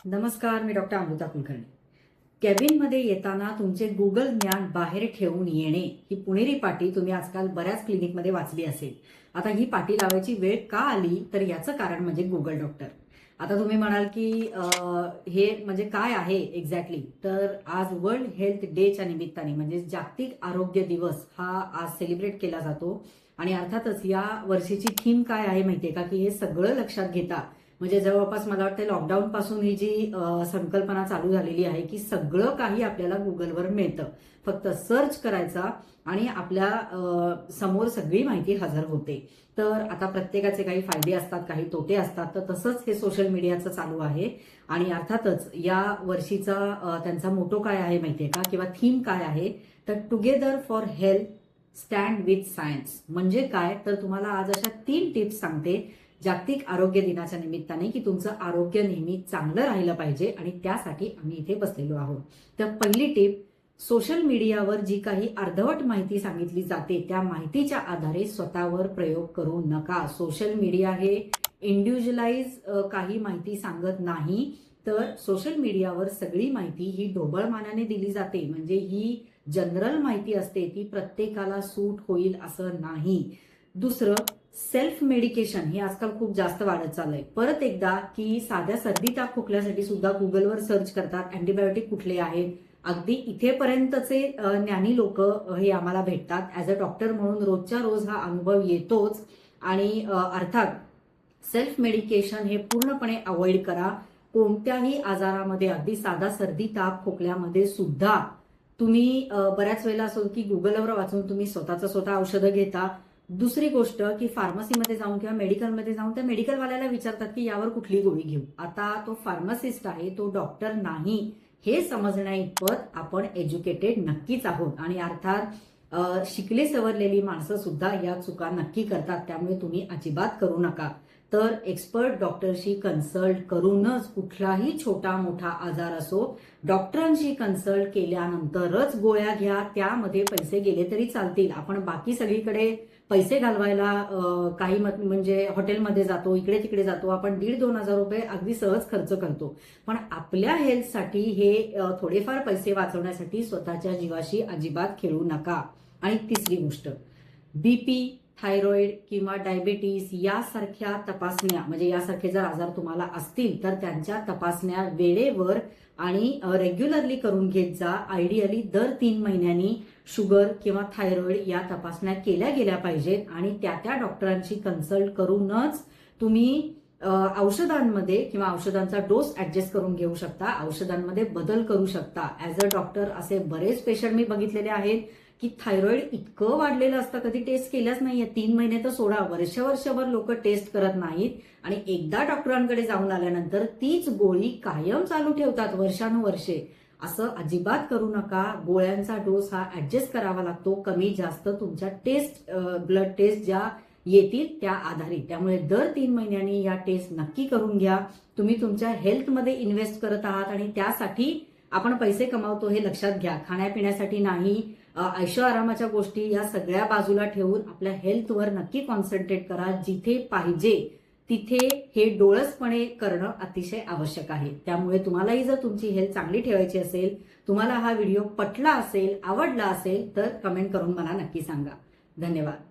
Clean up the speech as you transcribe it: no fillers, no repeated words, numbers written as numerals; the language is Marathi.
नमस्कार, मी डॉक्टर अमृता कुलकर्णी. कॅबिनमध्ये येताना तुमचे गुगल ज्ञान बाहेर ठेवून येणे ही पुणेरी पाटी तुम्ही आजकाल बऱ्याच क्लिनिकमध्ये वाचली असेल. आता ही पाटी लावायची वेळ का आली तर याचं कारण म्हणजे गुगल डॉक्टर. आता तुम्ही म्हणाल की हे म्हणजे काय आहे एक्झॅक्टली, तर आज वर्ल्ड हेल्थ डेच्या निमित्ताने म्हणजे जागतिक आरोग्य दिवस हा आज सेलिब्रेट केला जातो. आणि अर्थातच या वर्षीची थीम काय आहे माहितीये का, की हे सगळं लक्षात घेता म्हणजे जवळपास मला वाटतं लॉकडाऊन पासून ही जी संकल्पना चालू झालेली आहे की सगळं काही आपल्याला गुगलवर मिळतं, फक्त सर्च करायचा आणि आपल्या समोर सगळी माहिती हजर होते. तर आता प्रत्येकाचे काही फायदे असतात, काही तोटे असतात, तर तसंच हे सोशल मीडियाचं चालू आहे. आणि अर्थातच या वर्षीचा त्यांचा मोटो काय आहे माहितीये का, किंवा थीम काय आहे, तर together for health stand with science. म्हणजे काय, तर तुम्हाला आज अशा 3 टिप्स सांगते जागतिक आरोग्य दिनाच्या निमित्ताने की तुमचं आरोग्य नेहमी चांगलं राहिलं पाहिजे आणि त्यासाठी आम्ही इथे बसलेलो आहोत. तर पहिली टिप, सोशल मीडियावर जी काही अर्धवट माहिती सांगितली जाते त्या माहितीच्या आधारे स्वतःवर प्रयोग करू नका. सोशल मीडिया हे इंडिव्हिज्युअलाइज काही माहिती सांगत नाही, तर सोशल मीडियावर सगळी माहिती ही ढोबळमानाने दिली जाते. म्हणजे ही जनरल माहिती असते, ती प्रत्येकाला सूट होईल असं नाही. दुसरं, सेल्फ मेडिकेशन हे आजकाल खूप जास्त वाढत चाललंय. परत एकदा की साध्या सर्दी ताप खोकल्यासाठी सुद्धा गुगलवर सर्च करतात अँटीबायोटिक कुठले आहेत. अगदी इथेपर्यंतचे ज्ञानी लोक हे आम्हाला भेटतात. ऍज अ डॉक्टर म्हणून रोजच्या रोज हा अनुभव येतोच. आणि अर्थात सेल्फ मेडिकेशन हे पूर्णपणे अवॉइड करा. कोणत्याही आजारामध्ये, अगदी साधा सर्दी ताप खोकल्यामध्ये सुद्धा तुम्ही बऱ्याच वेळेला असो की गुगलवर वाचून तुम्ही स्वतः औषधं घेता. दुसरी गोष्ट की फार्मसीमध्ये जाऊन किंवा मेडिकलमध्ये जाऊन त्या मेडिकलवाल्याला विचारतात की यावर कुठली गोळी घेऊ. आता तो फार्मासिस्ट आहे, तो डॉक्टर नाही, हे समजण्या इतपत आपण एज्युकेटेड नक्कीच आहोत. आणि अर्थात शिकले सवरलेली माणसं सुद्धा या चुका नक्की करतात, त्यामुळे तुम्ही अजिबात करू नका. तर एक्सपर्ट डॉक्टरशी कन्सल्ट करूनच कुठलाही छोटा मोठा आजार असो, डॉक्टरांशी कन्सल्ट केल्यानंतरच गोळ्या घ्या. त्यामध्ये पैसे गेले तरी चालतील. आपण बाकी सगळीकडे पैसे घालवायला काही म्हणजे हॉटेलमध्ये जातो, इकडे तिकडे जातो, आपण 1,500-2,000 रुपये अगदी सहज खर्च करतो. पण आपल्या हेल्थसाठी हे थोडेफार पैसे वाचवण्यासाठी स्वतःच्या जीवाशी अजिबात खेळू नका. आणि तिसरी गोष्ट, बीपी, थायरॉइड किंवा डायबिटीस यासारख्या तपासण्या, म्हणजे यासारखे जर आजार तुम्हाला असतील तर त्यांच्या तपासण्या वेळेवर आणि रेग्युलरली करून घेत जा. आयडियली दर 3 महिन्यांनी शुगर किंवा थायरॉइड या तपासण्या केल्या गेल्या पाहिजेत. आणि त्या डॉक्टरांशी कन्सल्ट करूनच तुम्ही औषधांमध्ये किंवा औषधांचा डोस ऍडजस्ट करून घेऊ शकता, औषधांमध्ये बदल करू शकता. ऍज अ डॉक्टर असे बरेच पेशंट मी बघितलेले आहेत की थायरॉइड इतकं वाढलेलं असतं, कधी टेस्ट केल्याच नाहीये. 3 महिने तर सोडा, वर्षभर लोक टेस्ट करत नाहीत. आणि एकदा डॉक्टरांकडे जाऊन आल्यानंतर तीच गोळी कायम चालू ठेवतात वर्षानुवर्षे. असं अजिबात करू नका. गोळ्यांचा डोस हा ऍडजस्ट करावा लागतो, कमी जास्त तुमच्या टेस्ट, ब्लड टेस्ट ज्या येतील त्या आधारित. त्यामुळे दर 3 महिन्यांनी या टेस्ट नक्की करून घ्या. तुम्ही तुमच्या हेल्थमध्ये इन्व्हेस्ट करत आहात आणि त्यासाठी आपण पैसे कमावतो हे लक्षात घ्या. खाण्यापिण्यासाठी नाही, ऐशो आरामाच्या गोष्टी या सगळ्या बाजूला ठेवून आपल्या हेल्थवर नक्की कॉन्सन्ट्रेट करा. जिथे पाहिजे तिथे हे डोळसपणे करणं अतिशय आवश्यक आहे. त्यामुळे तुम्हालाही जर तुमची हेल्थ चांगली ठेवायची असेल, तुम्हाला हा व्हिडिओ पटला असेल, आवडला असेल, तर कमेंट करून मला नक्की सांगा. धन्यवाद.